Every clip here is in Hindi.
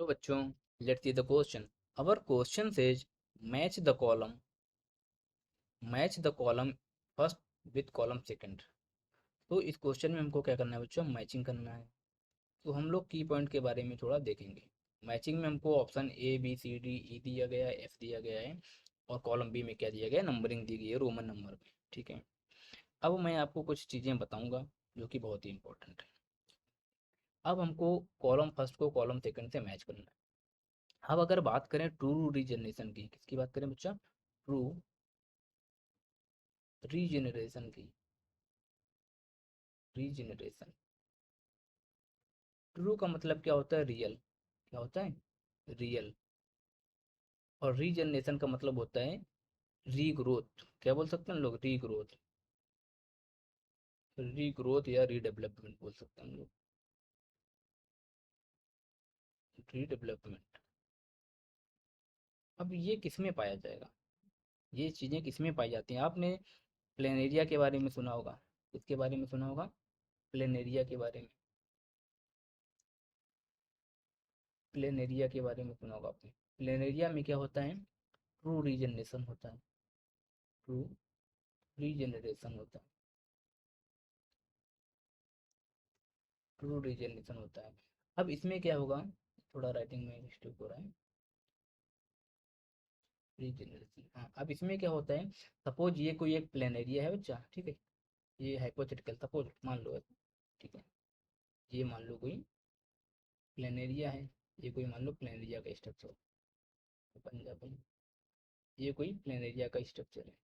हेलो बच्चों, let's see the question. Our question says match the column first with column second. तो इस क्वेश्चन में हमको क्या करना है बच्चों? मैचिंग करना है। तो हम लोग की पॉइंट के बारे में थोड़ा देखेंगे। मैचिंग में हमको option A B C D E दिया गया है, एफ दिया गया है, और कॉलम बी में क्या दिया गया है? नंबरिंग दी गई है रोमन नंबर में। ठीक है, अब मैं आपको कुछ चीज़ें बताऊंगा जो कि बहुत ही इंपॉर्टेंट है। अब हमको कॉलम फर्स्ट को कॉलम सेकंड से मैच करना है। अब अगर बात करें ट्रू रीजनरेशन की, किसकी बात करें बच्चा? ट्रू रीजनरेशन की। रीजनरेशन, ट्रू का मतलब क्या होता है? रियल। क्या होता है? रियल। और रीजनरेशन का मतलब होता है रीग्रोथ। क्या बोल सकते हैं हम लोग? रीग्रोथ। रीग्रोथ या रीडेवलपमेंट बोल सकते हैं हम लोग। रीडेवलपमेंट। अब ये किस में पाया जाएगा? ये चीज़ें किस में पाई जाती हैं? आपने प्लेनेरिया के बारे में सुना होगा। किसके बारे में सुना होगा? प्लेनेरिया के बारे में। प्लेनेरिया के बारे में सुना होगा आपने। प्लेनेरिया में क्या होता है? ट्रू रीजनरेशन होता है। ट्रू रीजनरेशन होता है। ट्रू रीजनरेशन होता है। अब इसमें क्या होगा? थोड़ा राइटिंग में मिस्टेक हो रहा है। रीजनरेशन, हाँ। अब इसमें क्या होता है? सपोज ये कोई एक प्लेन एरिया है बच्चा, ठीक है। ये हाइपोथेटिकल सपोज मान लो है, ठीक है। ये मान लो कोई प्लेन एरिया है। ये कोई मान लो प्लेन एरिया का स्ट्रक्चर बन जा भाई। ये कोई प्लेन एरिया का स्ट्रक्चर है,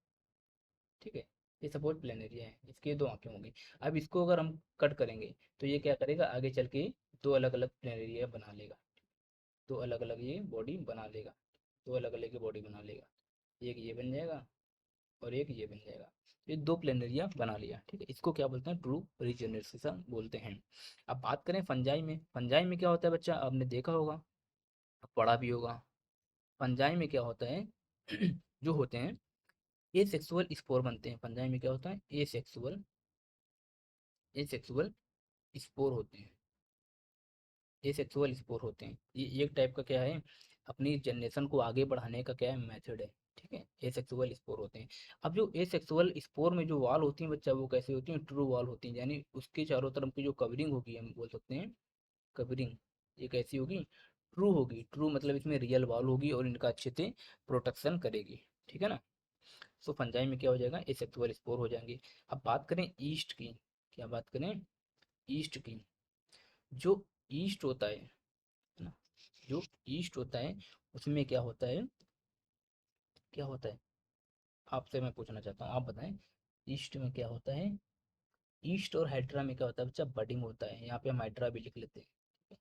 ठीक है। ये सपोज प्लेन एरिया है, इसके दो आंखें होंगी। अब इसको अगर हम कट करेंगे तो ये क्या करेगा? आगे चल के दो अलग अलग प्लेन एरिया बना लेगा। दो अलग अलग ये बॉडी बना लेगा। दो अलग अलग ये बॉडी बना लेगा। एक ये बन जाएगा और एक ये बन जाएगा। ये दो प्लेन एरिया बना लिया, ठीक है। इसको क्या बोलते हैं? ट्रू रीजनरेशन बोलते हैं। अब बात करें फंजाई में। फंजाई में क्या होता है बच्चा? आपने देखा होगा, पढ़ा भी होगा। फंजाई में क्या होता है? जो होते हैं ए सेक्सुअल स्पोर बनते हैं। फंजाई में क्या होता है? ए सेक्सुअल स्पोर होते हैं। एसेक्सुअल स्पोर होते हैं। ये एक टाइप का क्या है? अपनी जनरेशन को आगे बढ़ाने का क्या है? मेथड है, ठीक है। एसेक्सुअल स्पोर होते हैं। अब जो एसेक्सुअल स्पोर में जो वाल होती है बच्चा, वो कैसे होती है? ट्रू वाल होती है, यानी उसके चारों तरफ की जो कवरिंग होगी, हम बोल सकते हैं कवरिंग, ये कैसी होगी? ट्रू होगी। ट्रू मतलब इसमें रियल वाल होगी और इनका अच्छे से प्रोटेक्शन करेगी, ठीक है ना। सो फंजाई में क्या हो जाएगा? एसेक्सुअल स्पोर हो जाएंगे। अब बात करें ईस्ट की। क्या बात करें? ईस्ट की। जो ईस्ट होता है ना, जो ईस्ट होता है उसमें क्या होता है? क्या होता है? आपसे मैं पूछना चाहता हूँ, आप बताएं। ईस्ट में क्या होता है? ईस्ट और हाइड्रा में क्या होता है बच्चा? बडिंग होता है। यहाँ पे हम हाइड्रा भी लिख लेते हैं।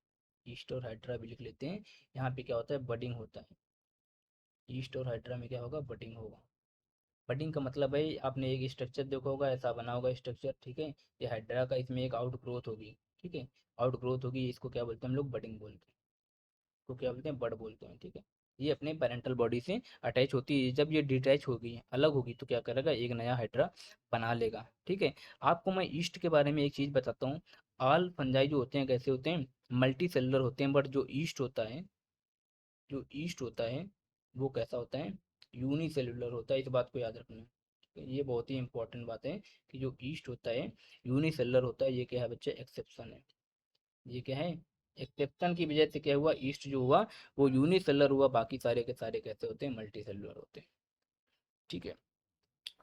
ईस्ट और हाइड्रा भी लिख लेते हैं। यहाँ पे क्या होता है? बडिंग होता है। ईस्ट और हाइड्रा में क्या होगा? बडिंग होगा। बडिंग का मतलब है, आपने एक स्ट्रक्चर देखा होगा, ऐसा बना होगा स्ट्रक्चर, ठीक है। ये हाइड्रा का, इसमें एक आउट ग्रोथ होगी, ठीक है। आउट ग्रोथ होगी, इसको क्या बोलते हैं हम लोग? बडिंग बोलते हैं। को क्या बोलते हैं? बड बोलते हैं, ठीक है। ये अपने पेरेंटल बॉडी से अटैच होती है। जब ये डिटैच होगी, अलग होगी, तो क्या करेगा? एक नया हाइड्रा बना लेगा, ठीक है। आपको मैं ईस्ट के बारे में एक चीज बताता हूँ। ऑल फंजाई जो होते हैं कैसे होते हैं? मल्टी सेलुलर होते हैं। बट जो ईस्ट होता है, जो ईस्ट होता है वो कैसा होता है? यूनिसेलुलर होता है। इस बात को याद रखना, ठीक है? ये बहुत ही इंपॉर्टेंट बात है कि जो ईस्ट होता है यूनिसेलुलर होता है। ये क्या है बच्चे? एक्सेप्शन है। ये क्या है? एक्सेप्शन की वजह से क्या हुआ? ईस्ट जो हुआ वो यूनिसेलुलर हुआ। बाकी सारे के सारे कैसे होते हैं? मल्टी सेलुलर होते हैं, ठीक है।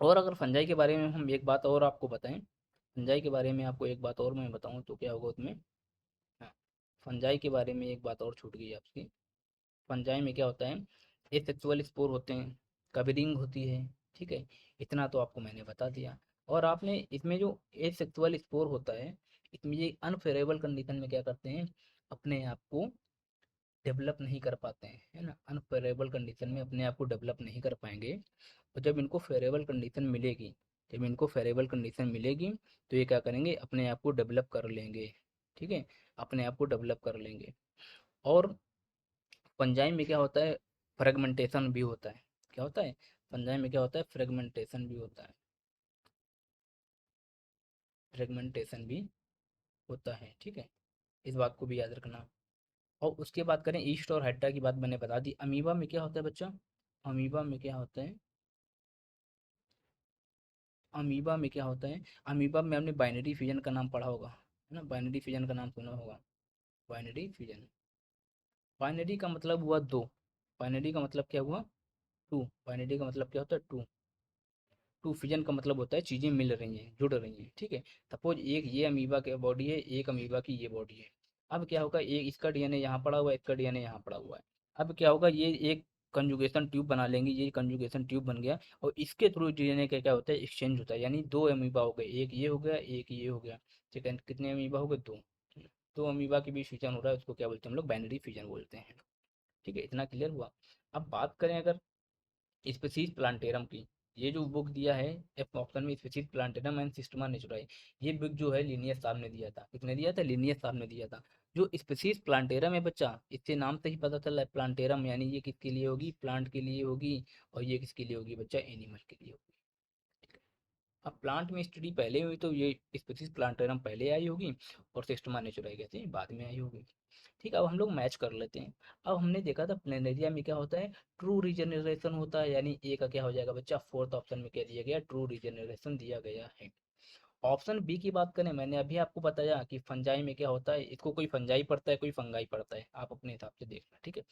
और अगर फंजाई के बारे में हम एक बात और आपको बताएं, फंजाई के बारे में आपको एक बात और मैं बताऊं तो क्या होगा उसमें? हाँ, फंजाई के बारे में एक बात और छूट गई आपकी। फंजाई में क्या होता है? एसेक्सुअल स्पोर होते हैं, कवरिंग होती है, ठीक है। इतना तो आपको मैंने बता दिया। और आपने इसमें जो एसेक्सुअल स्पोर होता है, इसमें ये अनफेवरेबल कंडीशन में क्या करते हैं? अपने आप को डेवलप नहीं कर पाते हैं, है ना। अनफेवरेबल कंडीशन में अपने आप को डेवलप नहीं कर पाएंगे। और जब इनको फेवरेबल कंडीशन मिलेगी, जब इनको फेवरेबल कंडीशन मिलेगी, तो ये क्या करेंगे? अपने आप को डेवलप कर लेंगे, ठीक है। अपने आप को डेवलप कर लेंगे। और फंजाई में क्या होता है? फ्रेगमेंटेशन भी होता है। क्या होता है? फंजाई में क्या होता है? फ्रेगमेंटेशन भी होता है। फ्रेगमेंटेशन भी होता है, ठीक है। इस बात को भी याद रखना। और उसके बाद करें ईस्ट और हाइड्रा की बात मैंने बता दी। अमीबा में क्या होता है बच्चा, अमीबा में क्या होता है, अमीबा में क्या होता है, अमीबा में आपने बाइनरी फिजन का नाम पढ़ा होगा, है ना, बाइनरी फिजन का नाम सुना होगा। बाइनरी फिजन, बाइनरी का मतलब हुआ दो, बाइनरी का मतलब क्या हुआ, टू, बाइनरी का मतलब क्या होता है, टू। टू फिजन का मतलब होता है चीज़ें मिल रही हैं, जुड़ रही हैं, ठीक है। सपोज एक ये अमीबा की बॉडी है, एक अमीबा की ये बॉडी है। अब क्या होगा, एक इसका डीएनए यहाँ पड़ा हुआ है, इसका डीएनए यहाँ पड़ा हुआ है। अब क्या होगा, ये एक कंजुगेशन ट्यूब बना लेंगे, ये कंजुगेशन ट्यूब बन गया, और इसके थ्रू डीएनए का क्या होता है, एक्सचेंज होता है। यानी दो अमीबा हो गए, एक ये हो गया, एक ये हो गया, ठीक है। कितने अमीबा हो गए, दो। दो अमीबा के बीच फिजन हो रहा है, उसको क्या बोलते हैं हम लोग, बाइनरी फिजन बोलते हैं, ठीक है। इतना क्लियर हुआ। अब बात करें अगर स्पीशीज प्लांटेरम की, ये जो बुक दिया है एफ ऑप्शन में, स्पीशीज प्लांटेरम एंड सिस्टमा नेचुराई, ये बुक जो है लिनियस साहब ने दिया था, किसने दिया था, लिनियस साहब ने दिया था। जो स्पीशीज प्लांटेरम है बच्चा, इससे नाम से ही पता चल रहा है प्लांटेरम, यानी ये किसके लिए होगी, प्लांट के लिए होगी, और ये किसके लिए होगी बच्चा, एनिमल के लिए होगी। अब प्लांट में स्टडी पहले हुई तो ये स्पीशीज प्लांटेरम पहले आई होगी, और सिस्टमा नेचुराई कहते हैं बाद में आई होगी। ठीक है, अब हम लोग मैच कर लेते हैं। अब हमने देखा था प्लेनेरिया में क्या होता है, ट्रू रीजनरेशन होता है, यानी ए का क्या हो जाएगा बच्चा, फोर्थ ऑप्शन में क्या दिया गया, ट्रू रीजनरेशन दिया गया है। ऑप्शन बी की बात करें, मैंने अभी आपको बताया कि फंजाई में क्या होता है, इसको कोई फंजाई पढ़ता है, कोई फंगाई पढ़ता है, आप अपने हिसाब से देखना, ठीक है।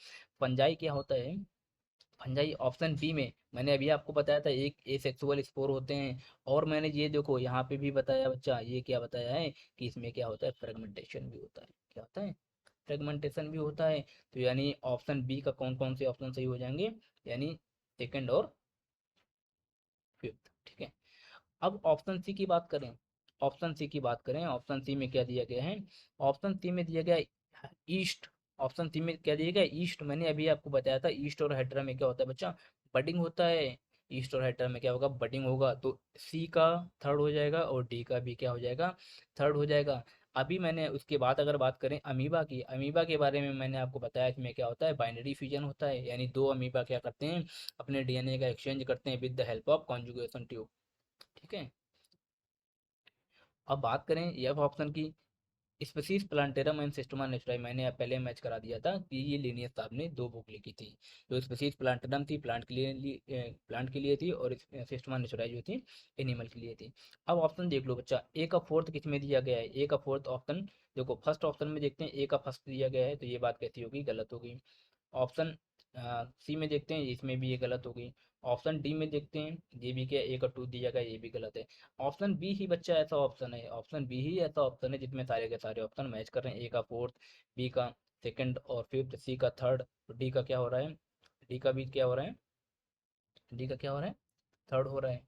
फंजाई क्या होता है, फंजाई ऑप्शन बी में मैंने अभी आपको बताया था, एक एसेक्सुअल स्पोर होते हैं। और मैंने ये देखो यहाँ पे भी बताया बच्चा, ये क्या बताया है कि इसमें क्या होता है, फ्रेगमेंटेशन भी होता है, क्या होता है, फ्रेगमेंटेशन भी होता है। तो यानी ऑप्शन बी का कौन कौन से ऑप्शन सही हो जाएंगे, यानी सेकंड और फिफ्थ, ठीक है। अब ऑप्शन सी की बात करें, ऑप्शन सी की बात करें, ऑप्शन सी में क्या दिया गया है, ऑप्शन सी में दिया गया है ईस्ट। ऑप्शन सी में क्या दिया गया, ईस्ट। मैंने अभी आपको बताया था ईस्ट और हाइड्रा में क्या होता है बच्चा, बडिंग होता है। ईस्ट और हाइड्रा में क्या होगा, बडिंग होगा, तो सी का थर्ड हो जाएगा, और डी का भी क्या हो जाएगा, थर्ड हो जाएगा। अभी मैंने उसके बाद अगर बात करें अमीबा की, अमीबा के बारे में मैंने आपको बताया इसमें क्या होता है, बाइनरी फ्यूजन होता है, यानी दो अमीबा क्या करते हैं, अपने डीएनए का एक्सचेंज करते हैं with the help of conjugation tube, ठीक है। अब बात करें एफ ऑप्शन की, स्पीसीज प्लांटेरम एंड सिस्टमा नेचुराई, मैंने पहले मैच करा दिया था कि ये लिनियस साहब ने दो बुक लिखी थी। जो स्पीसीज प्लांटेरम थी प्लांट के लिए थी, और सिस्टमा नेचुराई जो थी एनिमल के लिए थी। अब ऑप्शन देख लो बच्चा, ए का फोर्थ किस में दिया गया है, ए का फोर्थ ऑप्शन देखो, फर्स्ट ऑप्शन में देखते हैं ए का फर्स्ट दिया गया है, तो ये बात कैसी होगी, गलत होगी। ऑप्शन सी में देखते हैं, इसमें भी ये गलत होगी। ऑप्शन डी में देखते हैं, ये भी क्या, ए का टू दिया गया, ये भी गलत है। ऑप्शन बी ही बच्चा ऐसा ऑप्शन है, ऑप्शन बी ही ऐसा ऑप्शन है जिसमें सारे के सारे ऑप्शन मैच कर रहे हैं, ए का फोर्थ, बी का सेकंड और फिफ्थ, सी का थर्ड, तो डी का क्या हो रहा है, डी का भी क्या हो रहा है, डी का क्या हो रहा है, थर्ड हो रहा है।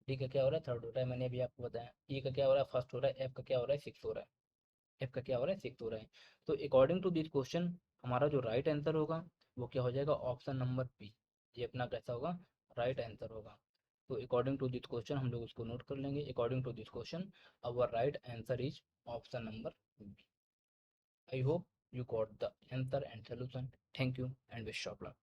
डी का क्या हो रहा है, थर्ड हो रहा है, मैंने अभी आपको बताया। ई का क्या हो रहा है, फर्स्ट हो रहा है। एफ का क्या हो रहा है, सिक्स हो रहा है। एफ का क्या हो रहा है, सिक्स हो रहा है। तो अकॉर्डिंग टू दिस क्वेश्चन हमारा जो राइट आंसर होगा वो क्या हो जाएगा, ऑप्शन नंबर बी। ये अपना कैसा होगा, राइट आंसर होगा। तो अकॉर्डिंग टू दिस क्वेश्चन हम लोग उसको नोट कर लेंगे, according to this question our right answer is option number B. I hope you got the answer and solution. Thank you and wish you luck.